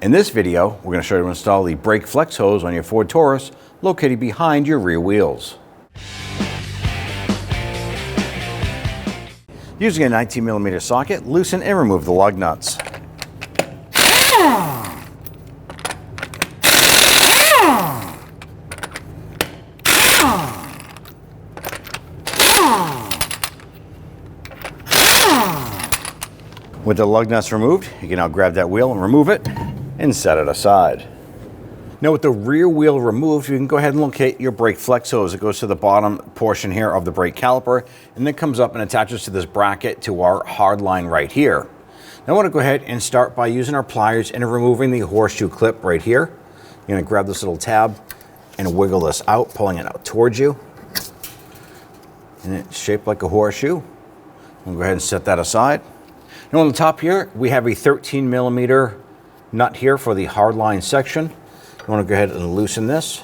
In this video, we're going to show you how to install the brake flex hose on your Ford Taurus located behind your rear wheels. Using a 19mm socket, loosen and remove the lug nuts. With the lug nuts removed, you can now grab that wheel and remove it and set it aside. Now with the rear wheel removed, you can go ahead and locate your brake flex hose. It goes to the bottom portion here of the brake caliper and then comes up and attaches to this bracket to our hard line right here. Now I want to go ahead and start by using our pliers and removing the horseshoe clip right here. You're going to grab this little tab and wiggle this out, pulling it out towards you. And it's shaped like a horseshoe. We'll go ahead and set that aside. Now on the top here, we have a 13mm nut here for the hardline section. You want to go ahead and loosen this.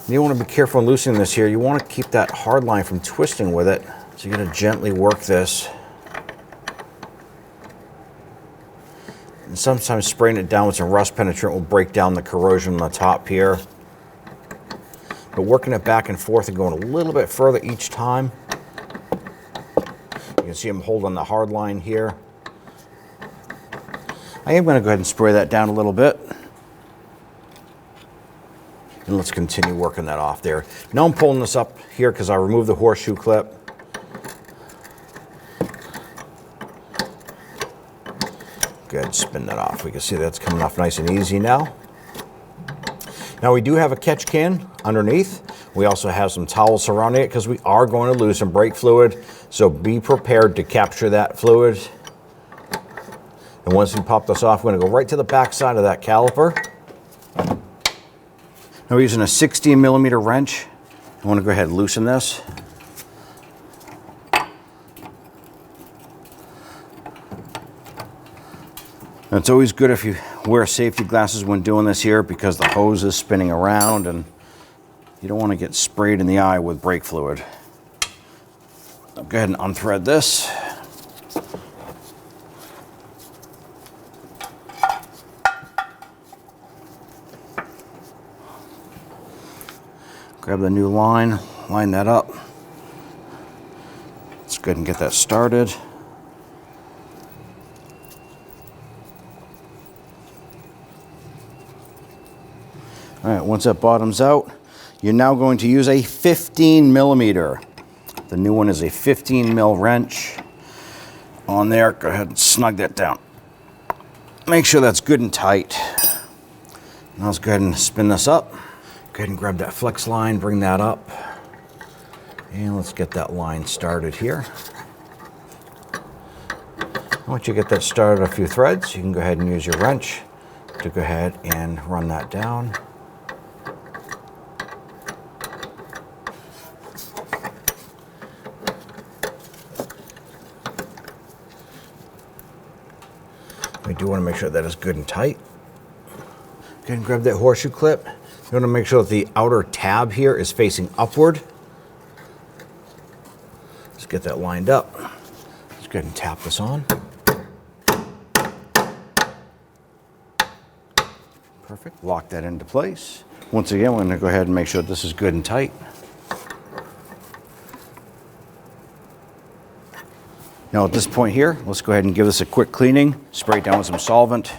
You want to be careful in loosening this here. You want to keep that hardline from twisting with it. So you're going to gently work this. And sometimes spraying it down with some rust penetrant will break down the corrosion on the top here. But working it back and forth and going a little bit further each time. You can see I'm holding the hard line here. I am going to go ahead and spray that down a little bit. And let's continue working that off there. Now I'm pulling this up here because I removed the horseshoe clip. Go ahead and spin that off. We can see that's coming off nice and easy now. Now we do have a catch can underneath. We also have some towels surrounding it because we are going to lose some brake fluid. So be prepared to capture that fluid. And once we pop this off, we're going to go right to the back side of that caliper. Now we're using a 16mm wrench. I want to go ahead and loosen this. And it's always good if you wear safety glasses when doing this here because the hose is spinning around and you don't want to get sprayed in the eye with brake fluid. I'll go ahead and unthread this. Grab the new line, line that up. Let's go ahead and get that started. All right, once that bottoms out, you're now going to use a 15mm. The new one is a 15mm wrench on there. Go ahead and snug that down. Make sure that's good and tight. Now let's go ahead and spin this up. Go ahead and grab that flex line, bring that up. And let's get that line started here. Once you get that started a few threads, you can go ahead and use your wrench to go ahead and run that down. We do want to make sure that is good and tight. Go ahead and grab that horseshoe clip. You want to make sure that the outer tab here is facing upward. Let's get that lined up. Let's go ahead and tap this on. Perfect. Lock that into place. Once again, we're going to go ahead and make sure that this is good and tight. Now at this point here, let's go ahead and give this a quick cleaning. Spray it down with some solvent.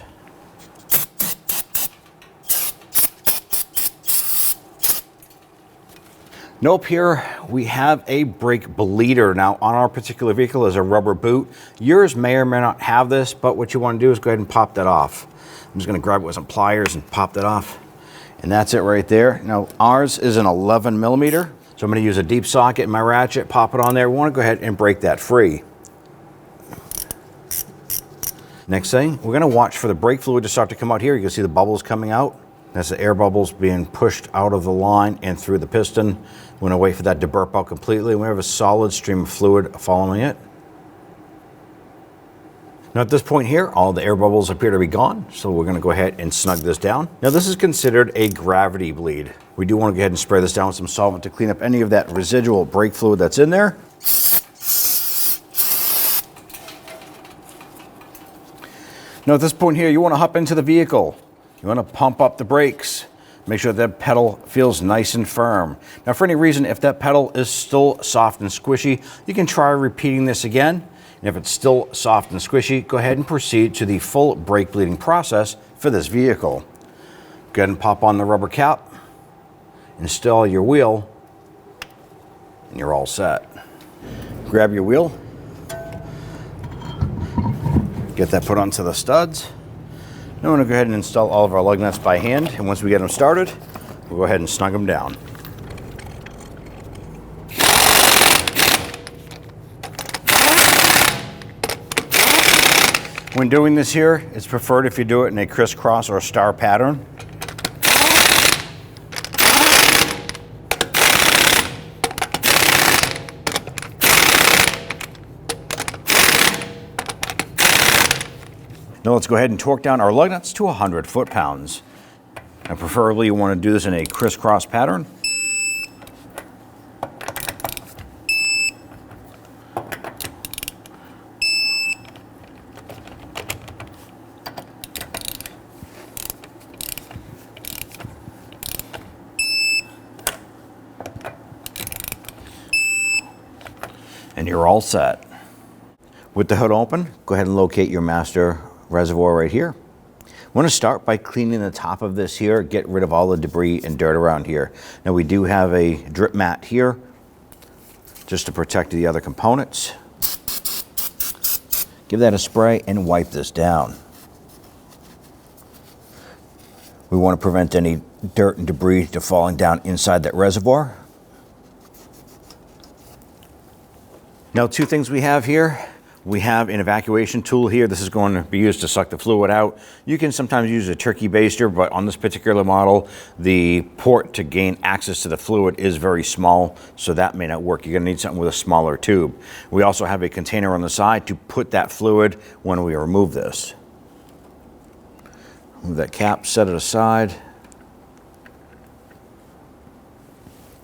Nope, here we have a brake bleeder. Now on our particular vehicle is a rubber boot. Yours may or may not have this, but what you want to do is go ahead and pop that off. I'm just going to grab it with some pliers and pop that off. And that's it right there. Now ours is an 11mm. So I'm going to use a deep socket in my ratchet, pop it on there. We want to go ahead and break that free. Next thing, we're going to watch for the brake fluid to start to come out here. You can see the bubbles coming out. That's the air bubbles being pushed out of the line and through the piston. We're going to wait for that to burp out completely. We have a solid stream of fluid following it. Now at this point here, all the air bubbles appear to be gone, so we're going to go ahead and snug this down. Now this is considered a gravity bleed. We do want to go ahead and spray this down with some solvent to clean up any of that residual brake fluid that's in there. Now at this point here, you want to hop into the vehicle. You want to pump up the brakes. Make sure that pedal feels nice and firm. Now for any reason, if that pedal is still soft and squishy, you can try repeating this again. And if it's still soft and squishy, go ahead and proceed to the full brake bleeding process for this vehicle. Go ahead and pop on the rubber cap, install your wheel, and you're all set. Grab your wheel, get that put onto the studs. Now we're going to go ahead and install all of our lug nuts by hand, and once we get them started, we'll go ahead and snug them down. When doing this here, it's preferred if you do it in a crisscross or star pattern. Now let's go ahead and torque down our lug nuts to 100 foot-pounds. And preferably you want to do this in a crisscross pattern. And you're all set. With the hood open, go ahead and locate your master reservoir right here. I want to start by cleaning the top of this here, get rid of all the debris and dirt around here. Now we do have a drip mat here just to protect the other components. Give that a spray and wipe this down. We want to prevent any dirt and debris to falling down inside that reservoir. Now, two things we have here. We have an evacuation tool here. This is going to be used to suck the fluid out. You can sometimes use a turkey baster, but on this particular model, the port to gain access to the fluid is very small, so that may not work. You're gonna need something with a smaller tube. We also have a container on the side to put that fluid when we remove this. Move that cap, set it aside.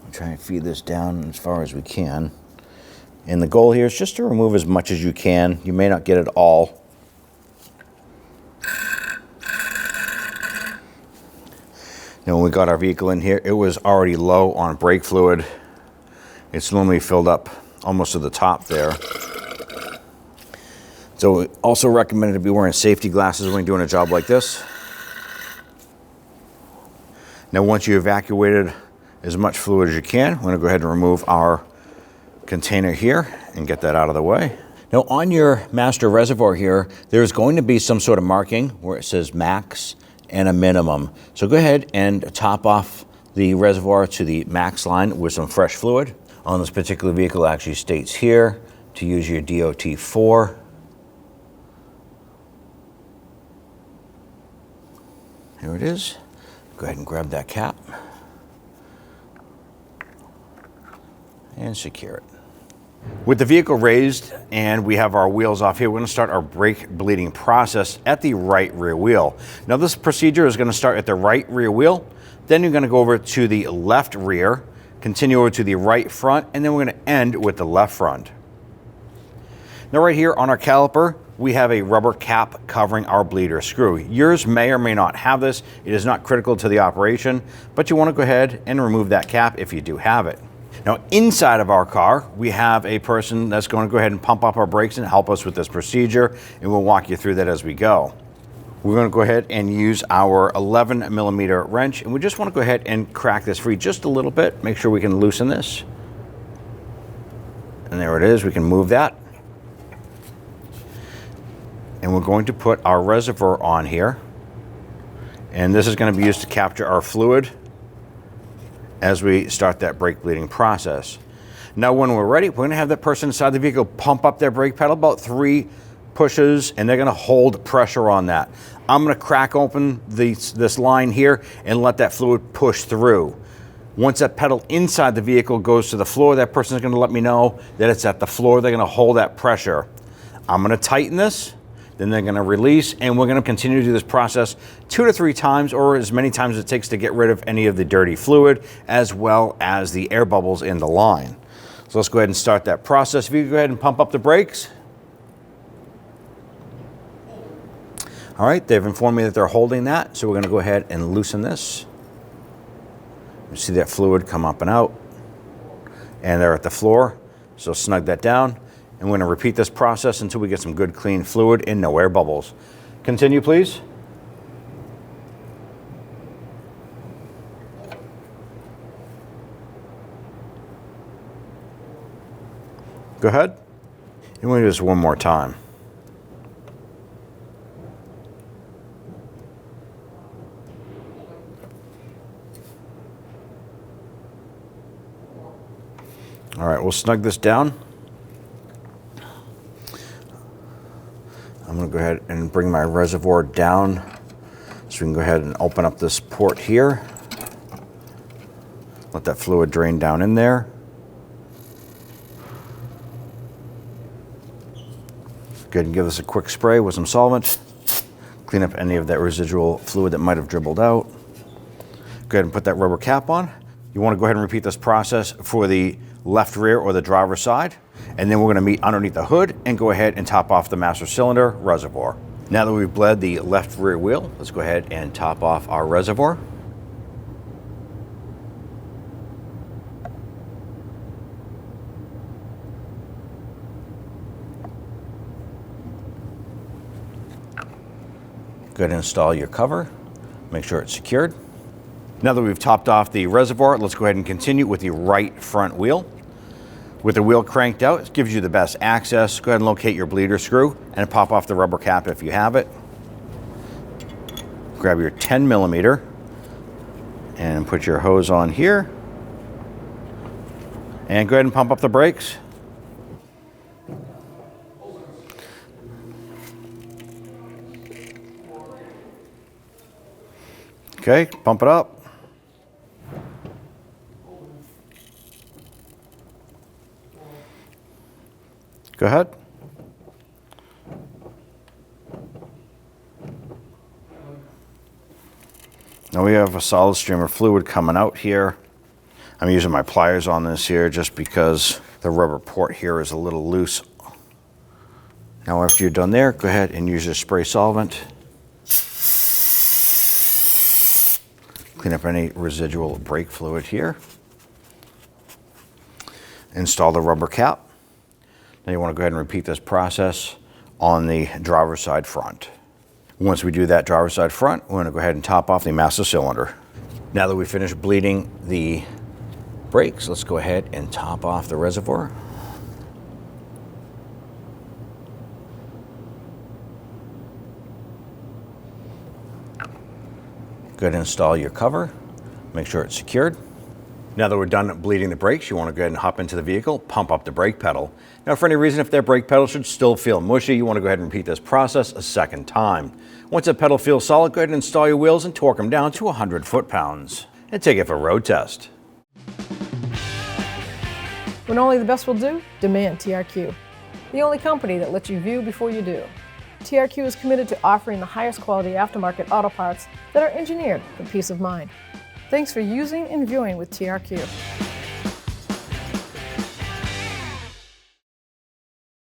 I'll try and feed this down as far as we can. And the goal here is just to remove as much as you can. You may not get it all. Now when we got our vehicle in here, it was already low on brake fluid. It's normally filled up almost to the top there. So also recommended to be wearing safety glasses when you're doing a job like this. Now once you evacuated as much fluid as you can, we're going to go ahead and remove our container here and get that out of the way. Now on your master reservoir here, there's going to be some sort of marking where it says max and a minimum. So go ahead and top off the reservoir to the max line with some fresh fluid. On this particular vehicle, it actually states here to use your DOT 4. Here it is. Go ahead and grab that cap and secure it. With the vehicle raised and we have our wheels off here, we're going to start our brake bleeding process at the right rear wheel. Now this procedure is going to start at the right rear wheel, then you're going to go over to the left rear, continue over to the right front, and then we're going to end with the left front. Now right here on our caliper, we have a rubber cap covering our bleeder screw. Yours may or may not have this. It is not critical to the operation, but you want to go ahead and remove that cap if you do have it. Now inside of our car, we have a person that's going to go ahead and pump up our brakes and help us with this procedure, and we'll walk you through that as we go. We're going to go ahead and use our 11mm wrench, and we just want to go ahead and crack this free just a little bit. Make sure we can loosen this. And there it is, we can move that. And we're going to put our reservoir on here. And this is going to be used to capture our fluid as we start that brake bleeding process. Now when we're ready, we're going to have that person inside the vehicle pump up their brake pedal about 3 pushes, and they're going to hold pressure on that. I'm going to crack open this line here and let that fluid push through. Once that pedal inside the vehicle goes to the floor, that person is going to let me know that it's at the floor. They're going to hold that pressure. I'm going to tighten this, then they're going to release, and we're going to continue to do this process 2 to 3 times, or as many times as it takes to get rid of any of the dirty fluid, as well as the air bubbles in the line. So let's go ahead and start that process. If you go ahead and pump up the brakes. All right, they've informed me that they're holding that, so we're going to go ahead and loosen this. You see that fluid come up and out, and they're at the floor, so snug that down. And we're going to repeat this process until we get some good clean fluid and no air bubbles. Continue, please. Go ahead. And we'll do this one more time. All right, we'll snug this down. I'm going to go ahead and bring my reservoir down so we can go ahead and open up this port here. Let that fluid drain down in there. Go ahead and give this a quick spray with some solvent. Clean up any of that residual fluid that might have dribbled out. Go ahead and put that rubber cap on. You want to go ahead and repeat this process for the left rear or the driver's side. And then we're going to meet underneath the hood and go ahead and top off the master cylinder reservoir. Now that we've bled the left rear wheel, let's go ahead and top off our reservoir. Go ahead and install your cover. Make sure it's secured. Now that we've topped off the reservoir, let's go ahead and continue with the right front wheel. With the wheel cranked out, it gives you the best access. Go ahead and locate your bleeder screw and pop off the rubber cap if you have it. Grab your 10 millimeter and put your hose on here. And go ahead and pump up the brakes. Okay, pump it up. Go ahead. Now we have a solid stream of fluid coming out here. I'm using my pliers on this here just because the rubber port here is a little loose. Now after you're done there, go ahead and use your spray solvent. Clean up any residual brake fluid here. Install the rubber cap. Now you want to go ahead and repeat this process on the driver's side front. Once we do that driver's side front, we're going to go ahead and top off the master cylinder. Now that we finished bleeding the brakes, let's go ahead and top off the reservoir. Go ahead and install your cover. Make sure it's secured. Now that we're done bleeding the brakes, you want to go ahead and hop into the vehicle, pump up the brake pedal. Now, for any reason, if that brake pedal should still feel mushy, you want to go ahead and repeat this process a second time. Once that pedal feels solid, go ahead and install your wheels and torque them down to 100 foot-pounds. And take it for a road test. When only the best will do, demand TRQ. The only company that lets you view before you do. TRQ is committed to offering the highest quality aftermarket auto parts that are engineered for peace of mind. Thanks for using and viewing with TRQ.